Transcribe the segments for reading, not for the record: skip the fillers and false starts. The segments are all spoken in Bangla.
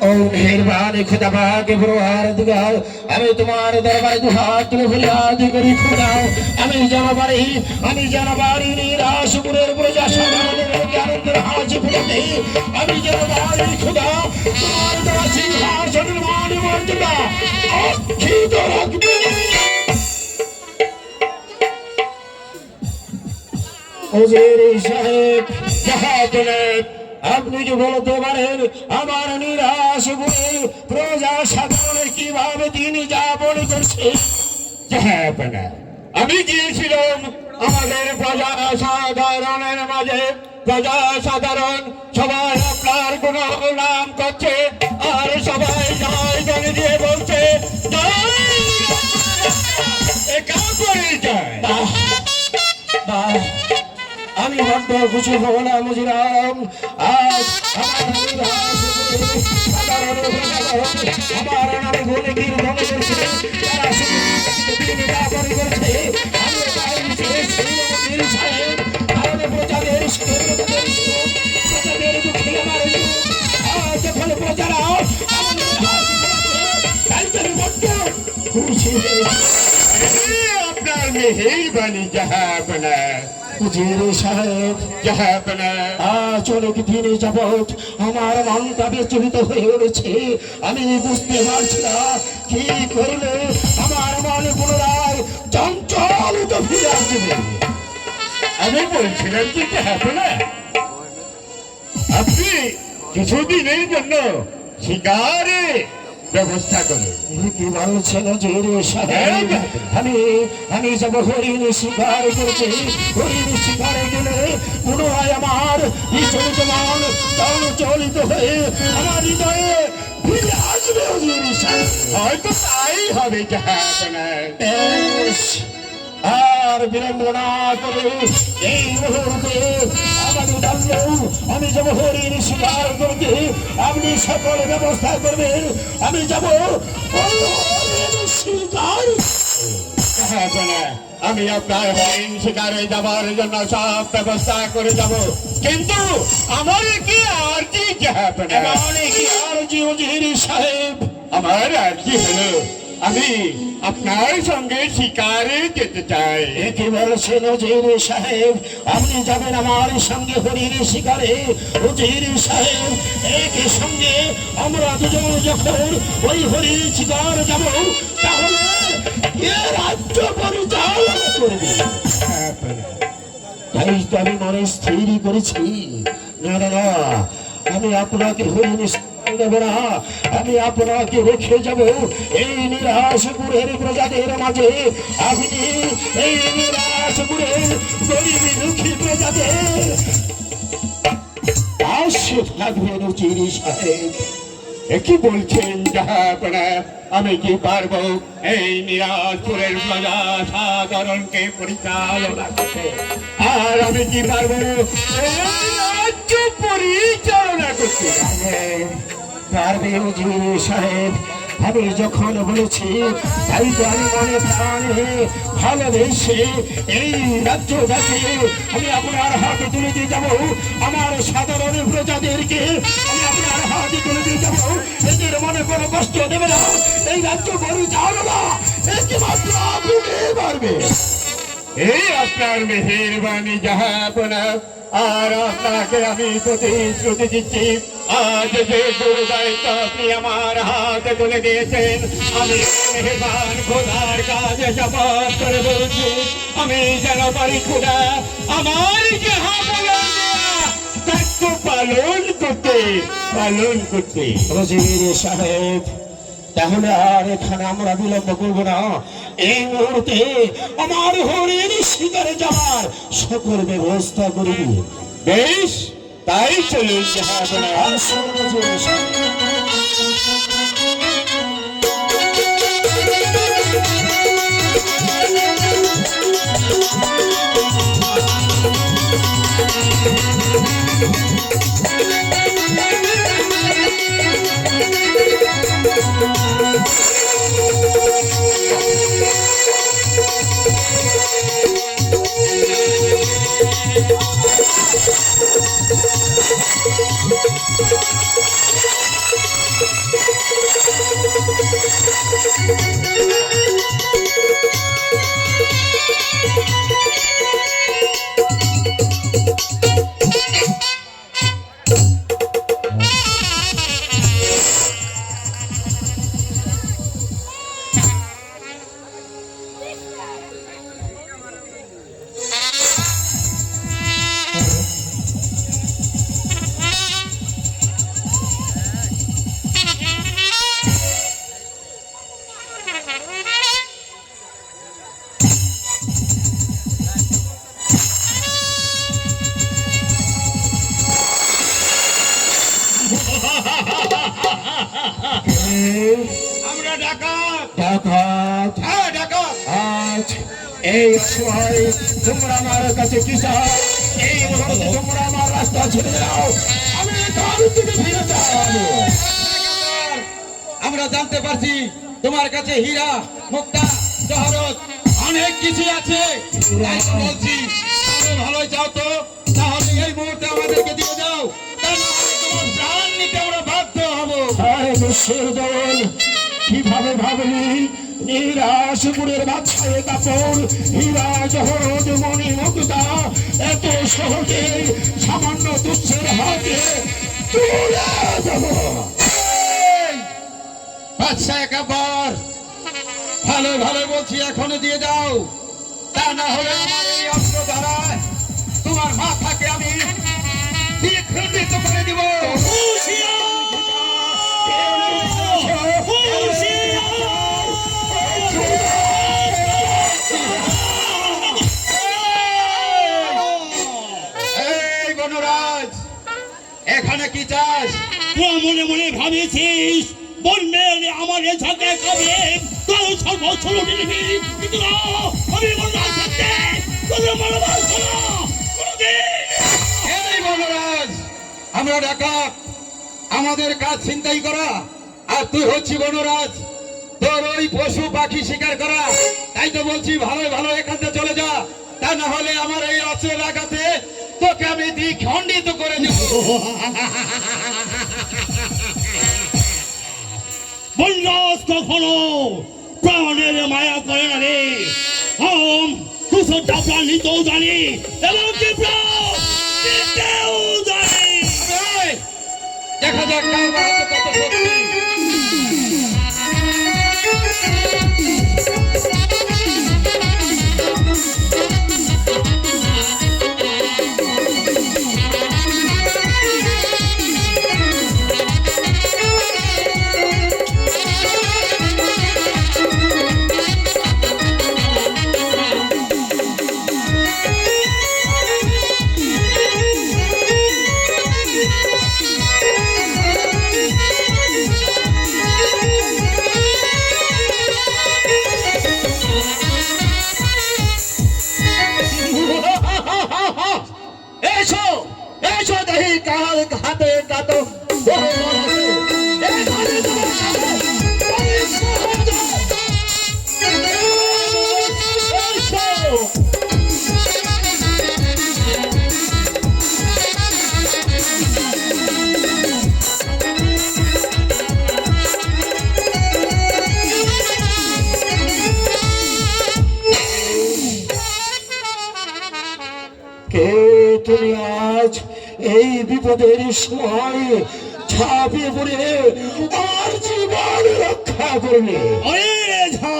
ओ मेहरबान खुदा के परवरदिगार আমি তোমার দরবারে দুহাত তুলে ফরিয়াদ করি খোদা আমি জানবারি নিরাশপুরের প্রজা সাধারণের আনন্দের হাসি ফুটাতে আমি জানবারি খোদা তোমার দেওয়া সিংহাসনের মান মর্যাদা অক্ষিত রাখবে ওজির সাহেব জাহাতনে আপনি কি বলতে পারেন আমার নিরাশপুরে প্রজা সাধারণের কিভাবে দিন যাপন করছে জাহাতনে আমি গিয়েছিলাম আমাদের প্রজা সাধারণের মাঝে প্রজা সাধারণ সবাই আপনার গুণগান করছে আর সবাই জয় জয় দিয়ে বলছে আমি বড্ড খুশি হলাম মুজিরাম আজ আমার নামে বলে কি ধন করছে তারা শুধু করছে আমি প্রজাদের প্রজাদের দুঃখে আমার যখন প্রজারা খুশি আপনার মেহেরবানি জাহাপনা উজির সাহেব জাহাপনা আজ অনেক দিন যাবৎ আমার মনটা বিচলিত হয়ে উঠেছে আমি বুঝতে পারছি না কি করলে আমার মন পুনরায় চঞ্চলিত ফিরে আসবে আমি বলছিলাম কি জাহাপনা আপনি কিছুদিনের জন্য শিকারে ব্যবস্থা করে কি বলছেন আমি যাব হরিণ শিকার করছি হরিণ শিকারে গেলে মনে হয় আমার মান চঞ্চলিত হয়ে আমার হৃদয়ে ফিরে আসবে হয়তো তাই হবে আর বিলম্ব না করে এই মুহূর্তে আমি যাব হরিণ শিকার করতে আপনি সকল ব্যবস্থা করবেন আমি যাব শিকার আমি আপনার হরিণ শিকারে যাবার জন্য সব ব্যবস্থা করে যাব কিন্তু আমার কি আরজি সাহেব আমার আরজি হলো আমি আপনার সঙ্গে শিকারে যেতে চাই কি বলছেন উজির সাহেব আপনি যাবেন আমার সঙ্গে হরিণ শিকারে উজির সাহেব একই সঙ্গে আমরা দুজন যখন ওই হরিণ শিকার যাব তাহলে এ রাজ্য পরিচালনা করবে তাই তো আমি মনে স্থির করেছি না না না আমি আপনাকে হরিণ দেব না আমি আপনাকে রেখে যাব এই নিরাশপুরের প্রজাদের মাঝে আপনি এই নিরাশপুরের গরিব দুঃখী প্রজাদের পাশে থাকবেন উজির সাহেব কি বলছেন জাহাপনা আমি কি পারবো এই নিরাশপুরের প্রজা সাধারণকে পরিচালনা করতে আর আমি কি পারবো রাজ্য পরিচালনা করতে পারবে উজির সাহেব আমি যখন বলেছি তাই তো আমি মনে প্রাণে ভালোবেসে এই রাজ্যটাকে আমি আপনার হাতে তুলে দিয়ে যাবো আমার সাধারণ প্রজাদেরকে আমি আপনার হাতে তুলে দিয়ে যাবো এদের মনে কোনো কষ্ট দেবে না এই রাজ্য পরিচালনা একমাত্র আপনি পারবে এই আপনার মেহেরবানি জাহাপনা আর আপনাকে আমি প্রতিশ্রুতি দিচ্ছি আজ যে গুরু দায়িত্ব আপনি আমার হাতে তুলে দিয়েছেন আমি মেহেরবান খোদার কাছে শপথ করে বলছি আমি যেন পারি খোদা আমার দায়িত্ব পালন করতে উজির সাহেব তাহলে আর এখানে আমরা বিলম্ব করব না এই মুহূর্তে আমার হরিণ শিকারে যাওয়ার সকল ব্যবস্থা করব বেশ তাই চলুন আমি আমরা ডাকাত। ডাকাত। হ্যাঁ ডাকাত। আজ এই সময় তোমরা আমার কাছে কি চাও? এই মুহূর্তে তোমরা আমার রাস্তা ছেড়ে দাও, আমি কার দিকে ফিরে যাবো। আমরা জানতে পারছি তোমার কাছে হীরা মুক্তা জহরত অনেক কিছু আছে, তাই তো বলছি আরো ভালোই চাও তো তাহলে এই মুহূর্তে আমাদেরকে দিয়ে যাও, তা না হলে তোমার প্রাণ নিতে আমরা বাধ্য হব। আরে বিশ্বের দল কিভাবে ভাবলি নিরাশপুরের বাদশাহে কাপড় হীরা জহরত মণি মুক্তা এত সহজে সামান্য তুচ্ছের হাতে তুলে দেবো? বাদশা একবার ভালো ভালো বলছি এখনো দিয়ে যাও, তা না হলে আমার এই অস্ত্র দ্বারায় তোমার মাথাকে আমি দিয়ে খণ্ডিত করে দিব। এই বনরাজ এখানে কি চাস? তোরা মনে মনে ভাবেছিস বলবেন আমার এ ঝাঁকে কবে তোর সর্বোচ্চ লুটে নিবি, কিন্তু না, আমি বললাম সত্যি তোদের মনোবল শোনো কোনদিন। এই বনরাজ আমরা ডাকাত, আমাদের কাজ ছিনতাই করা, আর তুই হচ্ছি বনরাজ, তোর ওই পশু পাখি শিকার করা। তাই তো বলছি ভালো ভালো এখান থেকে চলে যা, তা না হলে আমার এই অস্ত্রের আঘাতে তোকে আমি দ্বিখণ্ডিত করে দেব। বনরাজ কখনো প্রাণের মায়া করে না রে। দুশোটা প্রাণ নিতেও জানি এবং কি প্রাণ নিতেও জানি। এই, দেখা যাক কার বাড়িতে কত শক্তি। এসো এসো দেখি কার হাতে কত বড় বড় আছে। এখানে তোমার সামনে এসো। কে তুমি আজ এই বিপদের সময় ঝাঁপিয়ে পড়ে আমার জীবন রক্ষা করলে? আরে ঝা,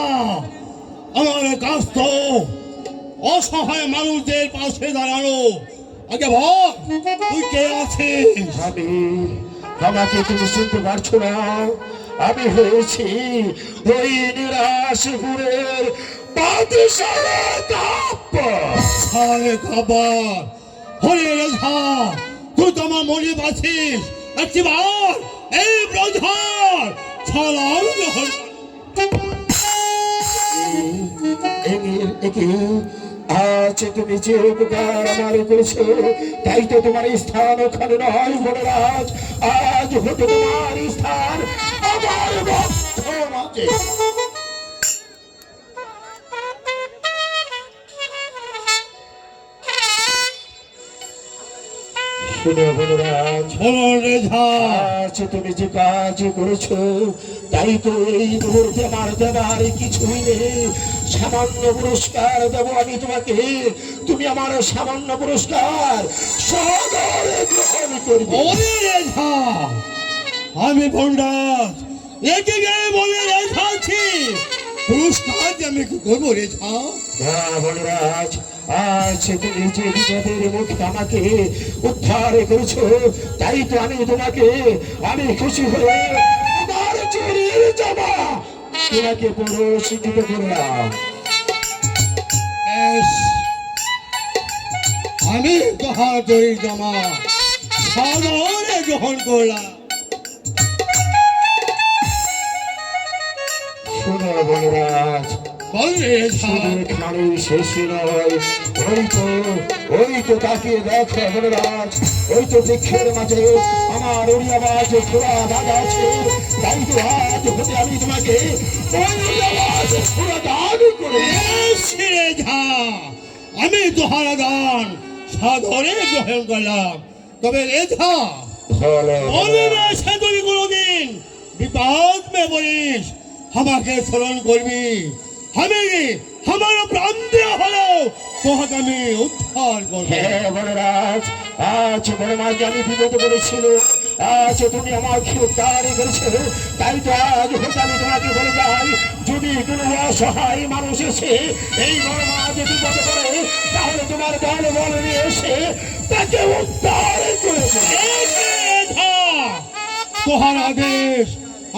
আমার কাজ তো অসহায় মানুষদের পাশে দাঁড়ানো। আগে বল তুই কে আছিস? আমি আমাকে তুমি চিনতে পারছো না? আমি হয়েছি ওই নিরাশপুরের বাদশাহে কাপড়। সারে খাবার হরে রেঝা, তুই তো আমার মনে পাচ্ছিস একবার এই ব্রজার ছাড়াও গ্রহণ আজ তুমি যে উপকার আমার করেছো তাই তো তোমার স্থান ওখানে নয় বনরাজ, আজ হতে তোমার স্থান আমার ভক্ত মাঝে। শুনো বনরাজ, হলো রেঝা। আজ তুমি যে কাজ করেছো তাই তো এই মুহূর্তে আমার দেবার কিছুই নেই। সামান্য পুরস্কার দেব আমি তোমাকে, তুমি আমার সামান্য পুরস্কার সাদরে গ্রহণ করবে। ওরে রেঝা, আমি ভণ্ডার একে গিয়ে বলে রেঝাছি পুরস্কার যে আমি কি করবো রেঝা? বনরাজ, আজ তুমি যে বিপদের মুখে আমাকে উদ্ধার করেছো তাই তো আমি খুশি হয়ে আমার চুরির জামা তোমাকে পুরস্কৃত করলাম। বেশ, আমি তোহার জয়ী জামা সাদরে গ্রহণ করলাম। শোনো বনরাজ, বল রে ঝা শুধু এখানেই শেষ নয়, ওই তো তাকিয়ে দেখো বনরাজ, ওই তো বৃক্ষের মাঝে আমার ওড়িয়াবাজ ঘোড়া বাঁধা আছে। তাই তো আজ হতে আমি তোমাকে ওড়িয়াবাজ ঘোড়া দান করে রে ঝা আমি তোহার দান সাদরে গ্রহণ করলাম। তবে রে ঝা বলে না সে যদি কোনোদিন বিপদ মে বলিস আমাকে স্মরণ করবি। আমি আমার প্রাণ দেওয়া হলো তোহাকে আমি উদ্ধার করবো। হ্যাঁ বনরাজ, আজ বনরাজ আমি বিপদ করেছিল, আজ তুমি আমাকে উদ্ধার করেছো। তাই তো আজ হতে আমি তোমাকে বলে যাই, যদি কোনো অসহায় মানুষ এসে এই বনরাজ বিপদ করে, তাহলে তোমার দল বল নিয়ে এসে তাকে উদ্ধার করে তোহার আদেশ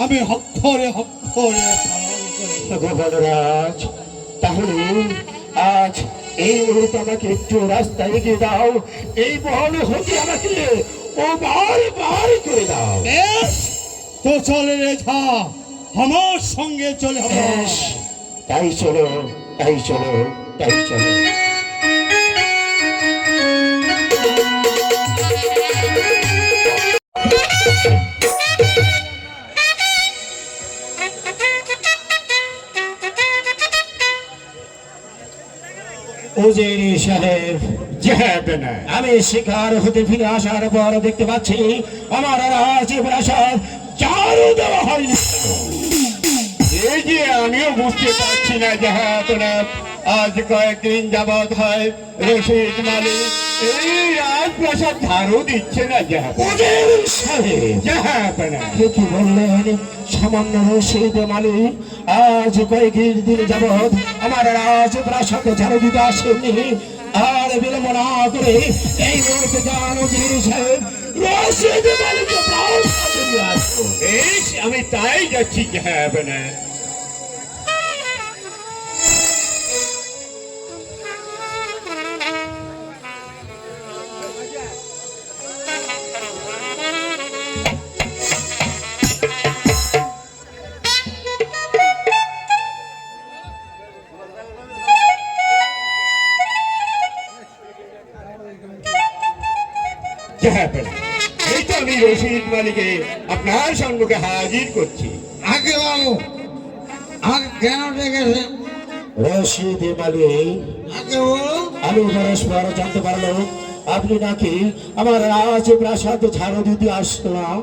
আমি অক্ষরে অক্ষরে পালন করি। বনরাজ, তাহলে আজ এই মুহূর্তে আমাকে একটু রাস্তা এগিয়ে দাও, এই বল হতে আমাকে ও বার করে দাও। বেশ তো চলে রে ঝা আমার সঙ্গে চলে হবে। বেশ, তাই চলো, তাই চলো, তাই চলো। উজিরি সাহেব, আমি শিকার হতে ফিরে আসার পর দেখতে পাচ্ছি আমার রাজপ্রাসাদ চারু দেওয়া হয়নি। এই যে আমিও বুঝতে পারছি না জাহাপনাত, আজ কয়েকদিন যাবৎ হয় রশিদ মালিক এই রাজপ্রাসাদ ঝাড়ু দিচ্ছে না জাহাপনাত। কি বললেন? সামান্য রশিদ মালিক আজ কয়েকদিন যাবৎ আমার রাজপ্রাসাদ ঝাড়ু দিতে আসেননি। আর বিলম্ব না করে এই মুহূর্তে যান উজির সাহেব, রশিদ মালিককে প্রাসাদে নিয়ে আসুন। আমি তাই যাচ্ছি জাহাপনাত। এই তো আমি রশিদ মালিকে আপনার সম্মুখে হাজির করছি। আগে বাবু আগে কেন ডেকেছেন? রশিদ মালিক, আগে বলো। আমি পরস্পর জানতে পারলাম আপনি নাকি আমার রাজপ্রাসাদ ঝাড়ু দিতে আসলাম।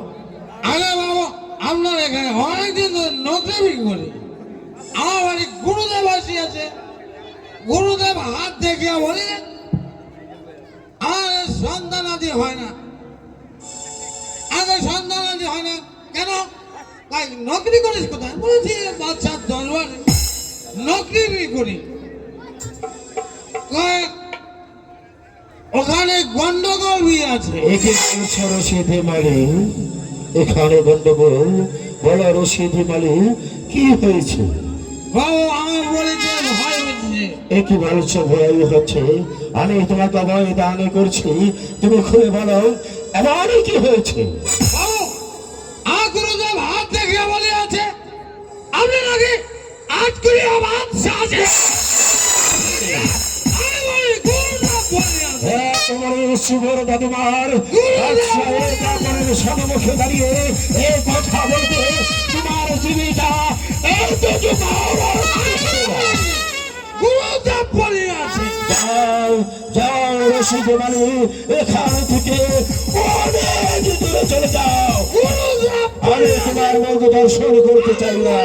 আগে বাবু আপনার এখানে অনেকদিন ধরে নকরি করি। আমার বাড়ি গুরুদেব আসিয়াছে, গুরুদেব হাত দেখিয়া বলি আমার সন্তান আদি হয় না, আগে সন্তান আদি হয় না কেন? তাই নকরি করিস কোথায়? বলেছি বাচ্চার দরবারে নকরি করি। কয়, ওখানে গন্ডগোল হয়ে আছে। একে বলছো রশিদ মালিক, এখানে গন্ডগোল? বলো রশিদ মালিক, কি হয়েছে? বাবু আমার বলেছে ভয় হচ্ছে। এ কি বলছো ভয় হচ্ছে? আমি তোমাকে ভয় দান করছি, তুমি খুলে বলো এমনই কি হয়েছে? বাবু আমার গুরুদেব হাত দেখিয়া বলে আছে আপনি নাকি আজ করে আবার সাজে। আমি বলি গুরুদেব বলে আছে। হ্যাঁ, তোমার শুভর দাদুমার সম্মুখে দাঁড়িয়ে এই কথা বলতে তোমার জীবিকা গুরুদেব বলে আছে। যাও যাও রশিদ মালিক, এখান থেকে অনেক দূরে চলে যাও। গুরুদেব আমি তোমার মুখ দর্শন করতে চাই না।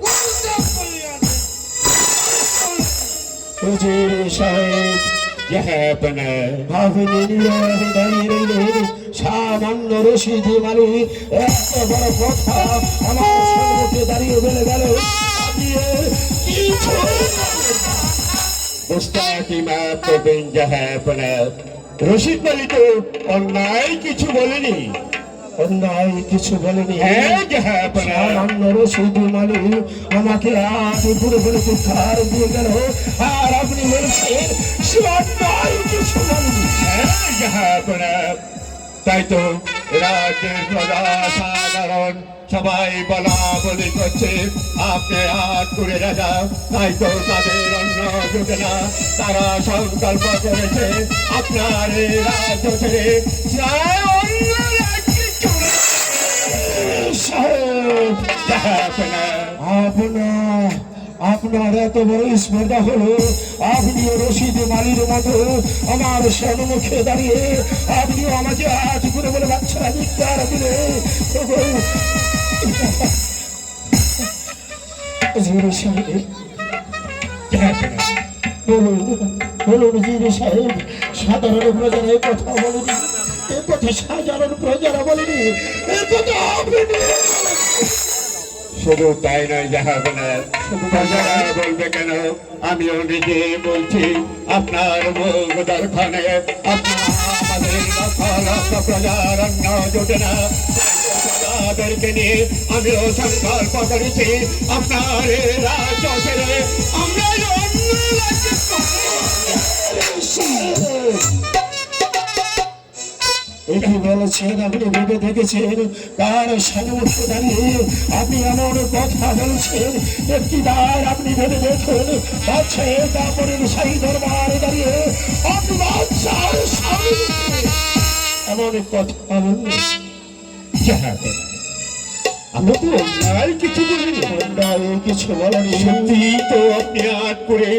গুরুদেব বলে আছে। উজির সাহেব, ভাবিনি নীরবে দাঁড়িয়ে রইলেন। সামান্য রশিদ মালিক এত বড় কথা আমার সম্মুখে দাঁড়িয়ে বলে গেল, আপনি কিছু মুস্তাকি মাফ করবেন জাহাপনাত। রশিদ মালিক তো অন্যায় কিছু বলেনি, অন্যায় কিছু বলেনি। হ্যাঁ জাহাপনাত, সামান্য রশিদ মালিক আমাকে আজ পুরো পুরো উদ্ধার দিয়ে গেল, আর আপনি বলছেন সে অন্যায় কিছু বলেনি। হ্যাঁ জাহাপনাত, তাই তো রাজ্যের প্রজা সাধারণ সবাই বলা বলি করছে আপনি হাত করে রাজা, তাই তো তাদের অন্য জোটে না। তারা সংকল্প করেছে আপনার এই রাজ্য ছেড়ে প্রায় অন্য রাজ্যে চলে যাবে না। আপনার এত বড় স্পর্ধা হলো, আপনিও রশিদ মালির মতো আমার সম্মুখে দাঁড়িয়ে আপনিও আমাকে হাত করে বলে বাচ্চারা ধিক্কার দিলে। বলুন জিরে সাহেব, সাধারণ প্রজারা এ কথা বলেনি, এ কথা সাধারণ প্রজারা বলেনি, এ কথা আপনি শুধু তাই নয় জাহাপনা, প্রজারা বলবে কেন, আমিও নিজে বলছি আপনার মুখ দর্শনে আপনার আমাদের লক্ষ লক্ষ প্রজার অন্য জোটে না। প্রজাদেরকে নিয়ে আমিও সংকল্প করেছি আপনার এই রাজ্য ছেড়ে আমরা অন্য রাজ্যে এটি বলেছেন, আপনি ভেবে দেখেছেন কার সম্মুখে দাঁড়িয়ে আপনি এমন কথা বলছেন? একটি বার আপনি ভেবে দেখুন, বাদশাহ কাপড়ের শাহী দরবারে দাঁড়িয়ে আপনি বাদশার সম্মুখে এমন কথা বললেন। আমরা তো অন্যায় কিছু বলিনি, অন্যায় কিছু বলেনি। সত্যি তো আপনি হাত করে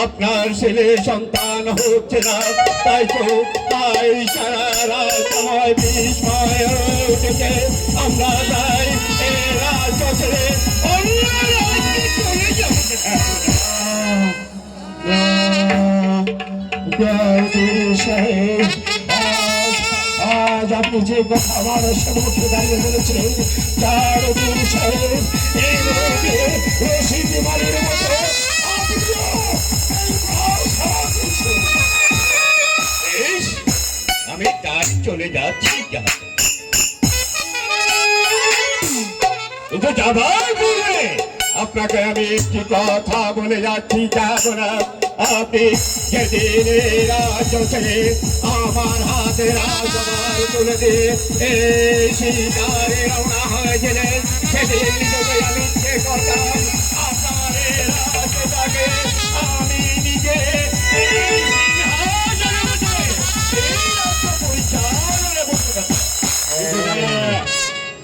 আপনার ছেলে সন্তান হচ্ছে না, তাই তো তাই সারা রাত সময় বিস্ময় হয়ে উঠেছে। আমরা তাই এই রাজ্য ছেড়ে অন্য রাজ্যে চলে যাবো। সাহেব, আজ আপনি যে কথা আমার সম্মুখে দাঁড়িয়ে বলেছেন, তার সাহেব এই লোকে রশিদ মালির মতো আমি কাজ চলে যাচ্ছি, কিন্তু যাবার পূর্বে আপনাকে আমি একটি কথা বলে যাচ্ছি, যাব না। আপনি যেদিন এই রাজ্য ছেড়ে আমার হাতে রাজমাল তুলে দিয়ে এই শিকারে রওনা হয়েছিলেন, সেদিন যদি আমি যে করতাম আপনার এই রাজ্যটাকে আমি নিজে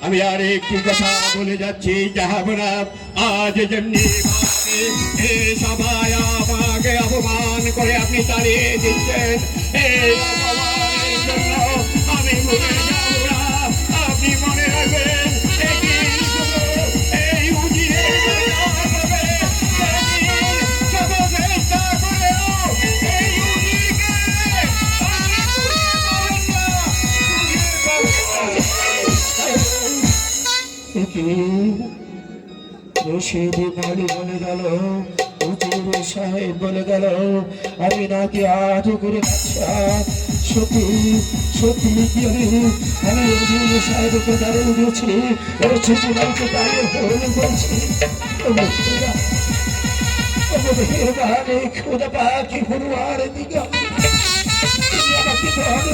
আমি আর একটি কথা বলে যাচ্ছি, জাহাবনা, আজ যেমনি সবাই আমাকে অপমান করে আপনি তাড়িয়ে দিচ্ছেন, এই অপমানের জন্য আমি মরে যাব না। আপনি মনে রাখবেন এই উজিরে চেষ্টা করেও এই উজিরকে রশিদ মালি বলে গেল, উজির সাহেব বলে গেল আমি নাকি আজ করে সত্যি সত্যি কি আমি উজির সাহেবকে দাঁড়িয়ে দিয়েছি, রশিদ মালিকে দাঁড়িয়ে বলছি খোদা পাখি ফুরুয়ার দিকে আমাকে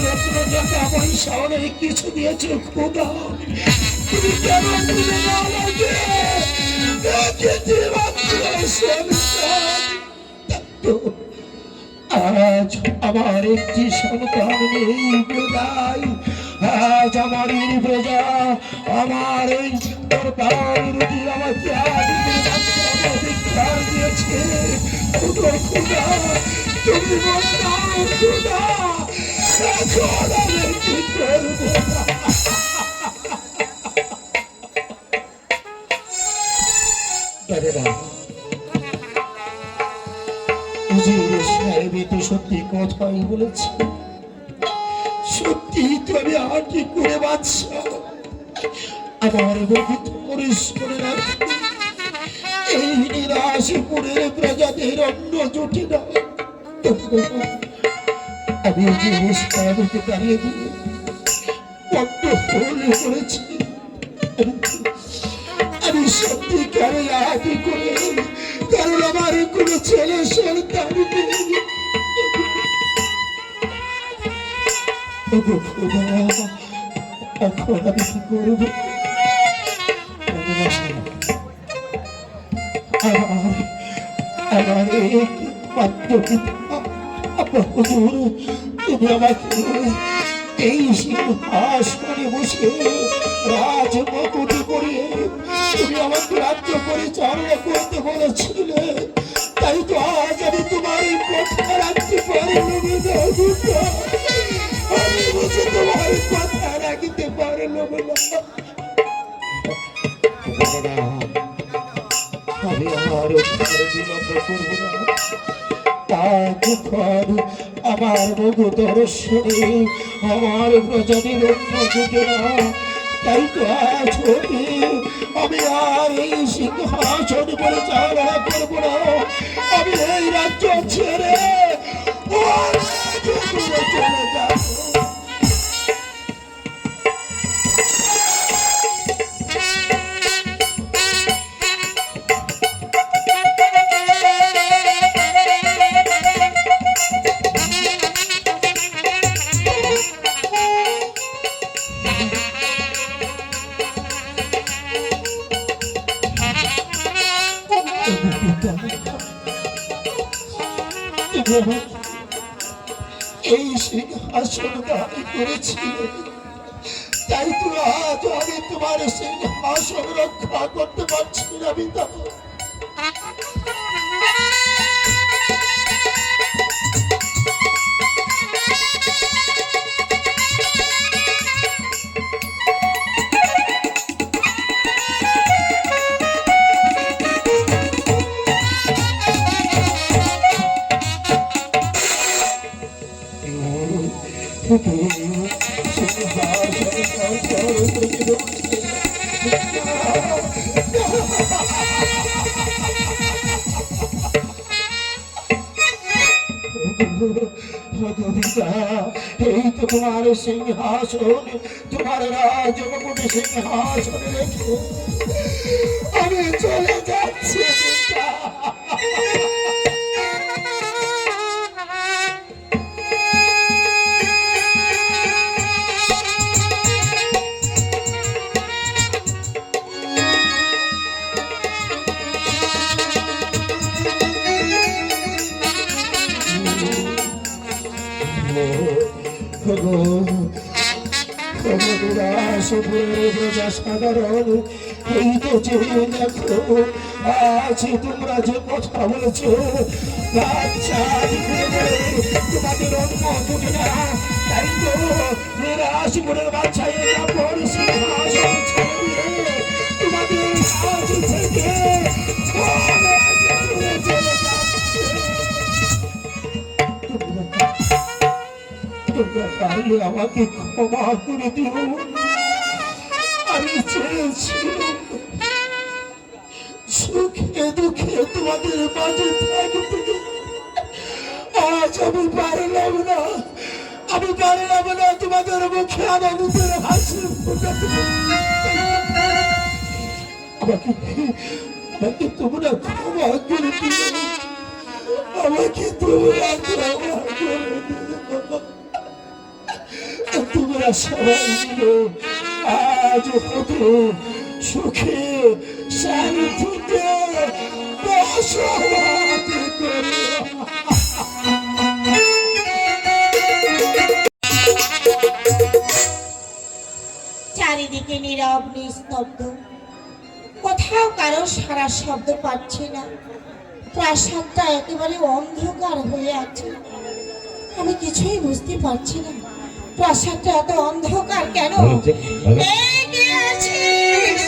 রত্ন টাকা পয়সা অনেক কিছু দিয়েছে খোদা, তুমি কেন দিলে না আমাকে? আজ আমার একটি সন্তান নেই প্রজাই, আজ আমার এই প্রজা আমার এই দরবার রুটি আমাকে অধিকার দিয়েছে। খোদা খোদা তুমি বলে দাও খোদা, এখন আমি কি করবো? সত্যি কথাই বলেছে, সত্যি তুমি আর কি করে বাঁচছো? আমার করে রাখো, এই নিরাশপুরের প্রজাদের অন্য জুটি না। আমি জিনিস দাঁড়িয়ে দিয়ে বড্ড ভুল করেছি। আমি সত্যি কারো আগে করে, কারণ আমার কোনো ছেলে সন্তান নেই। এখন আমি কি করবো? আমার একমাত্র পিতা হুজুর, তুমি আমাকে এই সিংহাসনে বসে রাজমুকুট পরিয়ে তুমি আমাকে রাজ্য পরিচালনা করতে বলেছিলে, তাই তো আজ আমি তোমার এই কথা রাখতে পারলাম না। আমি বুঝে তোমার কথা রাখতে পারলাম না। আমি আমার বিলম্ব করবো না, তখন আমার মুখ দর্শনে আমার প্রজাতির অন্য জুটে না। তাই তো আজ হতে আমি আর এই সিংহাসন পরিচালনা করবো না। আমি এই রাজ্য ছেড়ে চলে যাবো। এই সিংহাসন দাবি করেছিলে, তাই তো আজ আমি তোমার সিংহাসন রক্ষা করতে পারছি না পিতা। এই তো তোমার সিংহাসন, তোমার রাজমুকুট সিংহাসনে রেখে আমি চলে যাচ্ছি। সাধারণ এই তো যে দেখো আজ তোমরা যে কথা বলেছো, তোমাদের অন্য বুঝে না। তাই তো রাশিপুরের বাচ্চা সিংহাসন ছেড়ে দিয়ে তোমাদের কাছ থেকে চলে যাচ্ছে। তোমরা পারলে আমাকে ক্ষমা করে দিও। আমি চেয়েছিলাম সুখে দুঃখে তোমাদের মাঝে থাকতে, আজ আমি পারলাম না। আমি পারলাম না তোমাদের মুখে আনন্দের হাসি ফোটাতে। আমাকে তোমরা ক্ষমা করে দিও। আমাকে তোমরা ক্ষমা করে দিও। তোমরা সবাই মিলে আজ হতো সুখে শান্তিতে বসবাস করো। চারিদিকে নীরব নিস্তব্ধ, কোথাও কারো সারা শব্দ পাচ্ছি না। প্রাসাদটা একেবারে অন্ধকার হয়ে আছে। আমি কিছুই বুঝতে পারছি না প্রাসাদটা এত অন্ধকার কেন। এই কে আছিস?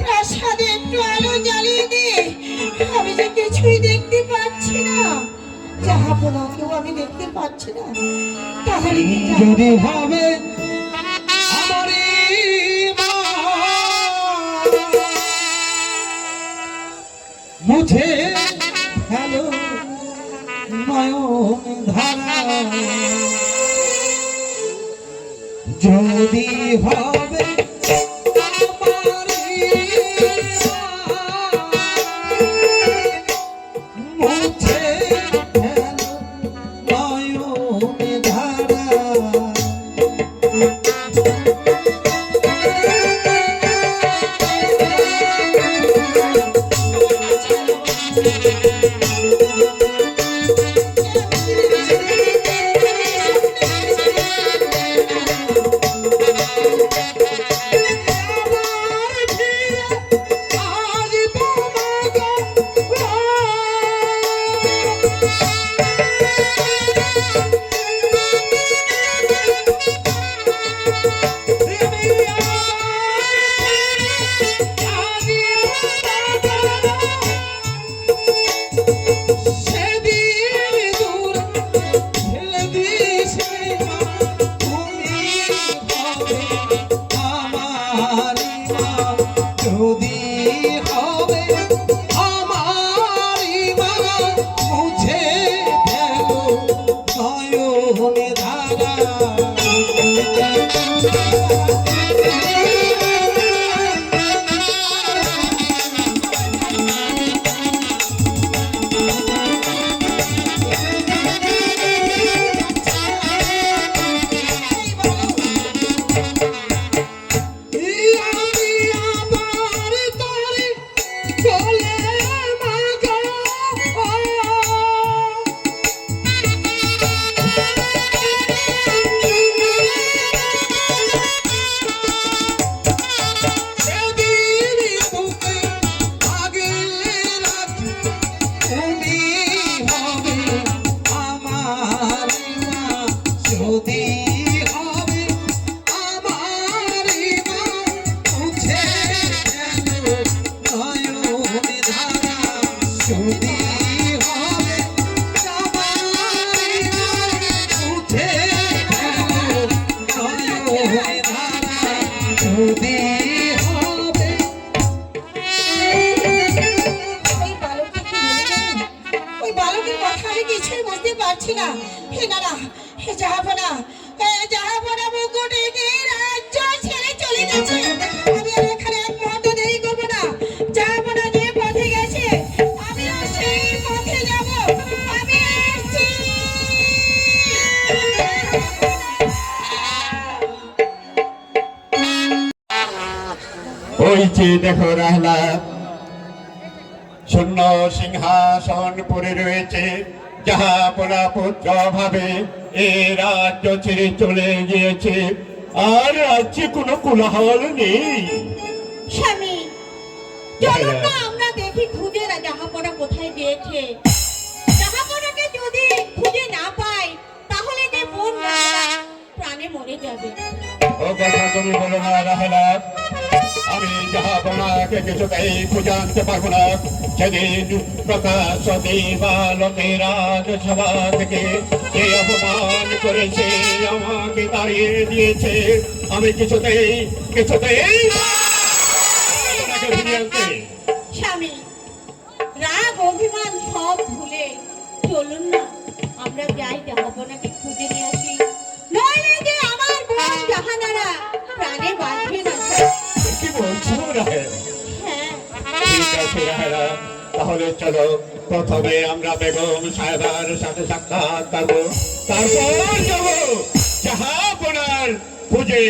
প্রাসাদে একটু আলো জ্বালিয়ে দে, আমি যে কিছুই দেখতে পাচ্ছি না। জাহাপনাকেও আমি দেখতে পাচ্ছি না। তাহলে কি যদি হবে মুঝে হ্যালো নয়ন ধারা, যদি হবে মুঝে হ্যালো নয়ন ধারা। যদি হবে আমারি মা মুছে ফেলো নয়নে ধারা যদি হবে আমারি মা মুছে ফেলো নয়নে ধারা যদি হবে আমারি মা মুছে ফেলো নয়নে ধারা যদি হবে ওই বালককে কি বলে গেলেন? ওই বালকের কথা আমি কিছুই বুঝতে পারছি না। হে নানা, হে জাহাপনা মুকুটকে রাজ্য ছেড়ে চলে গেছে। আমি আর এখানে এক মুহূর্ত দেরি করবো না। জাহাপনা যে পথে গেছে আমিও সেই পথে যাব। আমি আসছি। ওই যে দেখো রাহলা, শূন্য সিংহাসন পড়ে রয়েছে। জাহাপনা পুত্র ভাবে এ রাজ্য ছেড়ে চলে গিয়েছে, আর রাজ্যে কোনো কোলাহল নেই। স্বামী, চলুন না আমরা দেখি খুঁজে জাহাপনা কোথায় গিয়েছে। জাহাপনাকে যদি খুঁজে না পাই তাহলে যে বোন প্রাণে মরে যাবে। ও কথা তুমি বলো না রাহলা, আমি জাহাপনাকে কিছুতেই খুঁজে আনতে পারবো না। সেদিন প্রকাশ দেবালকে রাজসভা থেকে যে অপমান করেছে, আমাকে তাড়িয়ে দিয়েছে, আমি কিছুতেই জাহাপনাকে ফিরিয়ে আনতে। স্বামী, রাগ অভিমান সব ভুলে চলুন না আমরা যাই জাহাপনাকে খুঁজে নিয়ে আসি। নইলে যে আমার বোন জাহানারা প্রাণে বাঁচবে না। কি বলছো রাহেলা? হ্যাঁ, ঠিক আছে রাহেলা, তাহলে চলো প্রথমে আমরা বেগম সাহেবার সাথে সাক্ষাৎ করবো, তারপর যাবো জাহাপনার খুঁজে।